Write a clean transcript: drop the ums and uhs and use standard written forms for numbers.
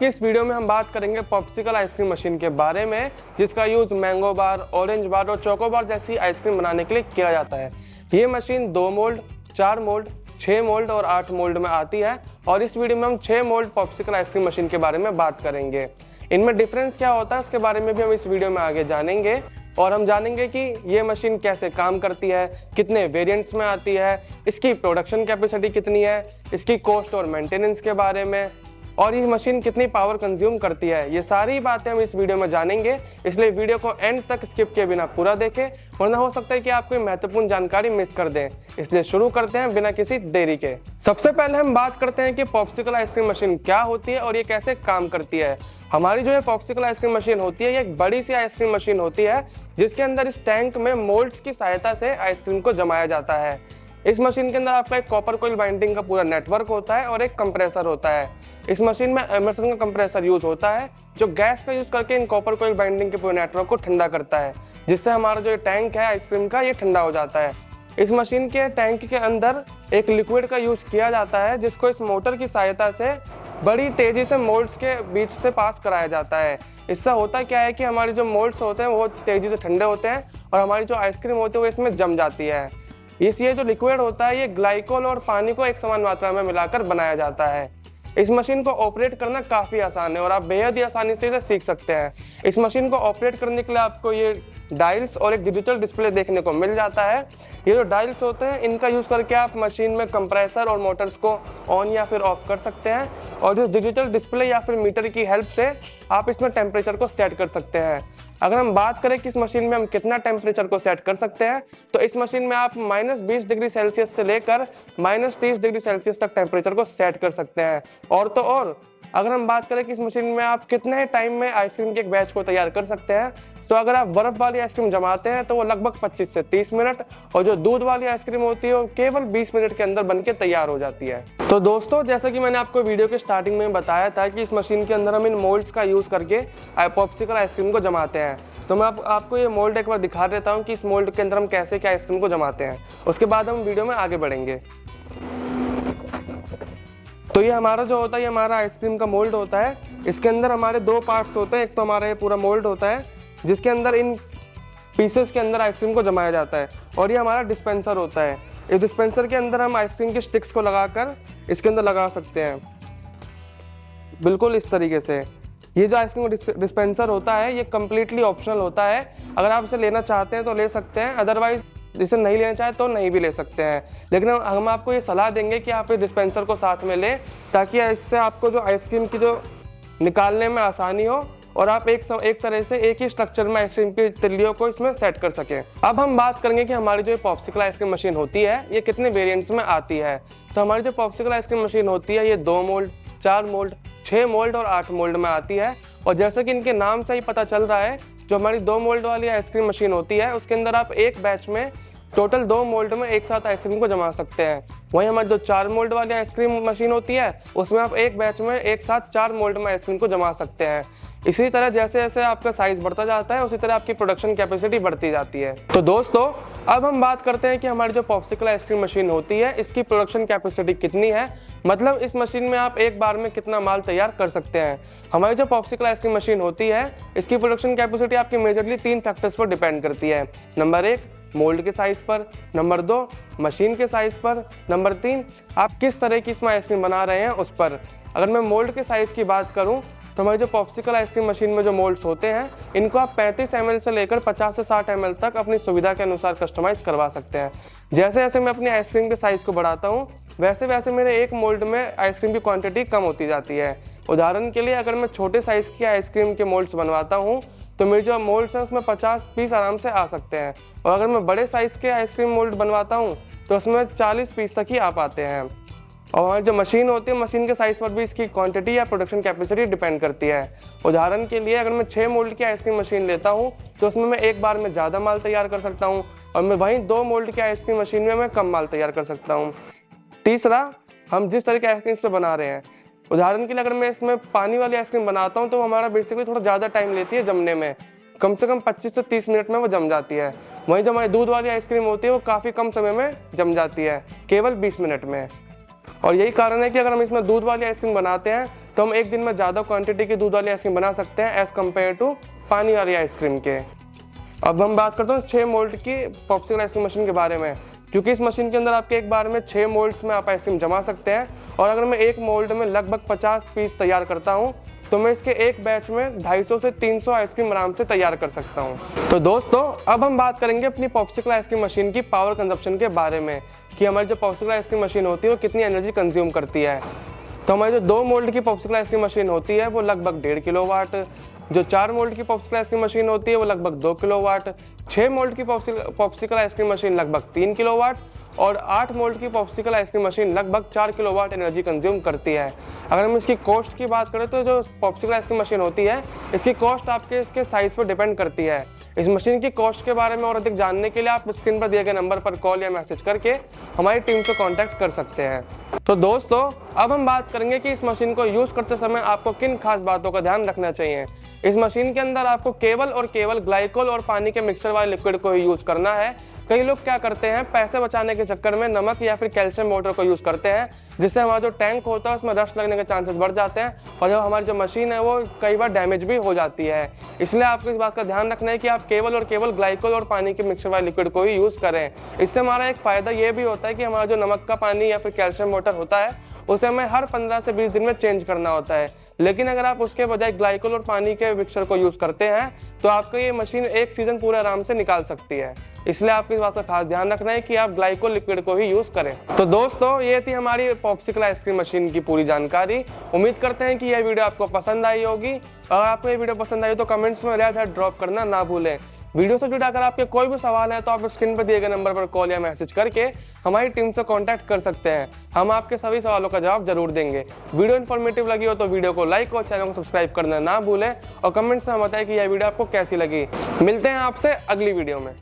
इस वीडियो में हम बात करेंगे पॉप्सिकल आइसक्रीम मशीन के बारे में, जिसका यूज मैंगो बार, ऑरेंज बार और चोको बार जैसी आइसक्रीम बनाने के लिए किया जाता है। ये मशीन 2 मोल्ड, 4 मोल्ड, 6 मोल्ड और 8 मोल्ड में आती है और इस वीडियो में हम 6 मोल्ड पॉप्सिकल आइसक्रीम मशीन के बारे में बात करेंगे। इनमें डिफरेंस क्या होता है उसके बारे में भी हम इस वीडियो में आगे जानेंगे और हम जानेंगे कि ये मशीन कैसे काम करती है, कितने वेरिएंट्स में आती है, इसकी प्रोडक्शन कैपेसिटी कितनी है, इसकी कॉस्ट और मेंटेनेंस के बारे में और ये मशीन कितनी पावर कंज्यूम करती है। ये सारी बातें हम इस वीडियो में जानेंगे, इसलिए वीडियो को एंड तक स्किप किए बिना पूरा देखें, वरना हो सकता है कि आप कोई महत्वपूर्ण जानकारी मिस कर दें। इसलिए शुरू करते हैं बिना किसी देरी के। सबसे पहले हम बात करते हैं कि पॉप्सिकल आइसक्रीम मशीन क्या होती है और ये कैसे काम करती है। हमारी जो है पॉप्सिकल आइसक्रीम मशीन होती है, ये एक बड़ी सी आइसक्रीम मशीन होती है जिसके अंदर इस टैंक में मोल्ड्स की सहायता से आइसक्रीम को जमाया जाता है। इस मशीन के अंदर आपका एक कॉपर कोइल बाइंडिंग का पूरा नेटवर्क होता है और एक कंप्रेसर होता है। इस मशीन में एमर्सन का कंप्रेसर यूज होता है जो गैस का यूज करके इन कॉपर कोइल बाइंडिंग के पूरे नेटवर्क को ठंडा करता है, जिससे हमारा जो टैंक है आइसक्रीम का ये ठंडा हो जाता है। इस मशीन के टैंक के अंदर एक लिक्विड का यूज किया जाता है जिसको इस मोटर की सहायता से बड़ी तेजी से मोल्ड्स के बीच से पास कराया जाता है। इससे होता क्या है कि हमारे जो मोल्ड्स होते हैं वो तेजी से ठंडे होते हैं और हमारी जो आइसक्रीम होती है वो इसमें जम जाती है। ये जो लिक्विड होता है ये ग्लाइकोल और पानी को एक समान मात्रा में मिलाकर बनाया जाता है। इस मशीन को ऑपरेट करना काफ़ी आसान है और आप बेहद ही आसानी से इसे सीख सकते हैं। इस मशीन को ऑपरेट करने के लिए आपको ये डायल्स और एक डिजिटल डिस्प्ले देखने को मिल जाता है। ये जो डायल्स होते हैं इनका यूज़ करके आप मशीन में कंप्रेसर और मोटर्स को ऑन या फिर ऑफ कर सकते हैं और जो डिजिटल डिस्प्ले या फिर मीटर की हेल्प से आप इसमें टेम्परेचर को सेट कर सकते हैं। अगर हम बात करें कि इस मशीन में हम कितना टेम्परेचर को सेट कर सकते हैं, तो इस मशीन में आप -20 डिग्री सेल्सियस से लेकर -30 डिग्री सेल्सियस तक टेम्परेचर को सेट कर सकते हैं। और तो और अगर हम बात करें कि इस मशीन में आप कितने टाइम में आइसक्रीम के एक बैच को तैयार कर सकते हैं, तो अगर आप बर्फ वाली आइसक्रीम जमाते हैं तो वो लगभग 25 से 30 मिनट और जो दूध वाली आइसक्रीम होती है वो केवल 20 मिनट के अंदर बनके तैयार हो जाती है। तो दोस्तों, जैसा कि मैंने आपको वीडियो के स्टार्टिंग में बताया था कि इस मशीन के अंदर हम इन मोल्ड्स का यूज़ करके पॉप्सिकल आइसक्रीम को जमाते हैं, तो मैं आपको ये मोल्ड एक बार दिखा देता हूँ कि इस मोल्ड के अंदर हम कैसे क्या आइसक्रीम को जमाते हैं। उसके बाद हम वीडियो में आगे बढ़ेंगे। तो ये हमारा जो होता है ये हमारा आइसक्रीम का मोल्ड होता है। इसके अंदर हमारे 2 पार्ट्स होते हैं। एक तो हमारा ये पूरा मोल्ड होता है जिसके अंदर इन पीसेस के अंदर आइसक्रीम को जमाया जाता है और ये हमारा डिस्पेंसर होता है। इस डिस्पेंसर के अंदर हम आइसक्रीम की स्टिक्स को लगाकर इसके अंदर लगा सकते हैं, बिल्कुल इस तरीके से। ये जो आइसक्रीम डिस्पेंसर होता है ये कम्प्लीटली ऑप्शनल होता है। अगर आप इसे लेना चाहते हैं तो ले सकते हैं, अदरवाइज इसे नहीं लेना चाहे तो नहीं भी ले सकते हैं। लेकिन हम आपको ये सलाह देंगे कि आप इस डिस्पेंसर को साथ में लें ताकि इससे आपको जो आइसक्रीम की जो निकालने में आसानी हो और आप एक तरह से एक ही स्ट्रक्चर में आइसक्रीम की तिल्लियों को इसमें सेट कर सकें। अब हम बात करेंगे कि हमारी जो पॉप्सिकल आइसक्रीम मशीन होती है ये कितने वेरिएंट्स में आती है। तो हमारी जो पॉप्सिकल आइसक्रीम मशीन होती है ये 2 मोल्ड, 4 मोल्ड, 6 मोल्ड और 8 मोल्ड में आती है। और जैसे कि इनके नाम से ही पता चल रहा है, जो हमारी 2 मोल्ड वाली आइसक्रीम मशीन होती है उसके अंदर आप एक बैच में टोटल 2 मोल्ड में एक साथ आइसक्रीम को जमा सकते हैं। वहीं हमारी जो 4 मोल्ड वाली आइसक्रीम मशीन होती है उसमें आप एक बैच में एक साथ 4 मोल्ड में आइसक्रीम को जमा सकते हैं। इसी तरह जैसे जैसे आपका साइज बढ़ता जाता है उसी तरह आपकी प्रोडक्शन कैपेसिटी बढ़ती जाती है। तो दोस्तों, अब हम बात करते हैं कि हमारी जो पॉप्सिकल आइसक्रीम मशीन होती है इसकी प्रोडक्शन कैपेसिटी कितनी है, मतलब इस मशीन में आप एक बार में कितना माल तैयार कर सकते हैं। हमारी जो पॉप्सिकल आइसक्रीम मशीन होती है इसकी प्रोडक्शन कैपेसिटी आपकी मेजरली 3 फैक्टर्स पर डिपेंड करती है। नंबर 1 मोल्ड के साइज पर, नंबर 2 मशीन के साइज पर, नंबर 3 आप किस तरह की इसमें आइसक्रीम बना रहे हैं उस पर। अगर मैं मोल्ड के साइज की बात करूं तो हमारी जो पॉप्सिकल आइसक्रीम मशीन में जो मोल्ड्स होते हैं इनको आप 35 ml से लेकर 50 से 60 ml तक अपनी सुविधा के अनुसार कस्टमाइज करवा सकते हैं। जैसे जैसे मैं अपनी आइसक्रीम के साइज को बढ़ाता हूँ वैसे वैसे मेरे एक मोल्ड में आइसक्रीम की क्वांटिटी कम होती जाती है। उदाहरण के लिए अगर मैं छोटे साइज़ की आइसक्रीम के मोल्ड्स बनवाता हूँ तो मेरे जो मोल्ड्स हैं उसमें 50 पीस आराम से आ सकते हैं और अगर मैं बड़े साइज़ के आइसक्रीम मोल्ड बनवाता हूँ तो उसमें 40 पीस तक ही आ पाते हैं। और हमारी जो मशीन होती है मशीन के साइज़ पर भी इसकी क्वांटिटी या प्रोडक्शन कैपेसिटी डिपेंड करती है। उदाहरण के लिए अगर मैं 6 मोल्ड की आइसक्रीम मशीन लेता हूँ तो उसमें मैं एक बार में ज़्यादा माल तैयार कर सकता हूँ और मैं वहीं 2 मोल्ड की आइसक्रीम मशीन में मैं कम माल तैयार कर सकता हूँ। तीसरा, हम जिस तरह की आइसक्रीम पे बना रहे हैं, उदाहरण के लिए अगर मैं इसमें पानी वाली आइसक्रीम बनाता हूँ तो हमारा बेसिकली थोड़ा ज़्यादा टाइम लेती है जमने में, कम से कम 25 से 30 मिनट में वो जम जाती है। वहीं जो हमारी दूध वाली आइसक्रीम होती है वो काफ़ी कम समय में जम जाती है, केवल 20 मिनट में। और यही कारण है कि अगर हम इसमें दूध वाली आइसक्रीम बनाते हैं तो हम एक दिन में ज़्यादा क्वांटिटी की दूध वाली आइसक्रीम बना सकते हैं एज़ कम्पेयर टू पानी वाली आइसक्रीम के। अब हम बात करते हैं 6 मोल्ड की पॉप्सिकल आइसक्रीम मशीन के बारे में, क्योंकि इस मशीन के अंदर आपके एक बार में 6 मोल्ड्स में आप आइसक्रीम जमा सकते हैं। और अगर मैं एक मोल्ड में लगभग 50 पीस तैयार करता हूँ तो मैं इसके एक बैच में 250 से 300 आइसक्रीम आराम से तैयार कर सकता हूँ। तो दोस्तों अब हम बात करेंगे अपनी पॉप्सिकल आइसक्रीम मशीन की पावर कंजप्शन के बारे में कि हमारी जो पॉप्सिकल आइसक्रीम मशीन होती है वो कितनी एनर्जी कंज्यूम करती है। तो हमारी जो 2 मोल्ड की पॉप्सिकल आइसक्रीम मशीन होती है वो लगभग 1.5 किलोवाट, जो 4 मोल्ड की पॉप्सिकल आइसक्रीम मशीन होती है वो लगभग 2 किलोवाट, 6 मोल्ड की पॉप्सिकल आइसक्रीम मशीन लगभग 3 किलोवाट और 8 मोल्ड की पॉप्सिकल आइसक्रीम मशीन लगभग 4 किलोवाट एनर्जी कंज्यूम करती है। अगर हम इसकी कॉस्ट की बात करें तो जो पॉप्सिकल आइसक्रीम मशीन होती है इसकी कॉस्ट आपके इसके साइज़ पर डिपेंड करती है। इस मशीन की कॉस्ट के बारे में और अधिक जानने के लिए आप स्क्रीन पर दिए गए नंबर पर कॉल या मैसेज करके हमारी टीम से कॉन्टैक्ट कर सकते हैं। तो दोस्तों अब हम बात करेंगे कि इस मशीन को यूज़ करते समय आपको किन खास बातों का ध्यान रखना चाहिए। इस मशीन के अंदर आपको केवल और केवल ग्लाइकोल और पानी के मिक्सचर वाले लिक्विड को ही यूज़ करना है। कई लोग क्या करते हैं, पैसे बचाने के चक्कर में नमक या फिर कैल्शियम वाटर को यूज़ करते हैं, जिससे हमारा जो टैंक होता है उसमें रस्ट लगने के चांसेस बढ़ जाते हैं और जो हमारी जो मशीन है वो कई बार डैमेज भी हो जाती है। इसलिए आपको इस बात का ध्यान रखना है कि आप केवल और केवल ग्लाइकोल और पानी के मिक्सचर वाले लिक्विड को ही यूज़ करें। इससे हमारा एक फ़ायदा ये भी होता है कि हमारा जो नमक का पानी या फिर कैल्शियम वाटर होता है उसे हमें हर 15 से 20 दिन में चेंज करना होता है। लेकिन अगर आप उसके बजाय ग्लाइकोल और पानी के मिक्सचर को यूज़ करते हैं तो आपका ये मशीन एक सीज़न पूरा आराम से निकाल सकती है। इसलिए आपको इस बात का खास ध्यान रखना है कि आप ग्लाइकोल लिक्विड को ही यूज़ करें। तो दोस्तों ये थी हमारी पॉप्सिकल आइसक्रीम मशीन की पूरी जानकारी। उम्मीद करते हैं कि यह वीडियो आपको पसंद आई होगी। अगर आपको ये वीडियो पसंद आई तो कमेंट्स में रेड हार्ट ड्रॉप करना ना भूलें। वीडियो से जुड़ा अगर आपके कोई भी सवाल है तो आप स्क्रीन पर दिए गए नंबर पर कॉल या मैसेज करके हमारी टीम से कांटेक्ट कर सकते हैं। हम आपके सभी सवालों का जवाब जरूर देंगे। वीडियो इन्फॉर्मेटिव लगी हो तो वीडियो को लाइक और चैनल को सब्सक्राइब करना ना भूलें और कमेंट्स में बताएं कि यह वीडियो आपको कैसी लगी। मिलते हैं आपसे अगली वीडियो में।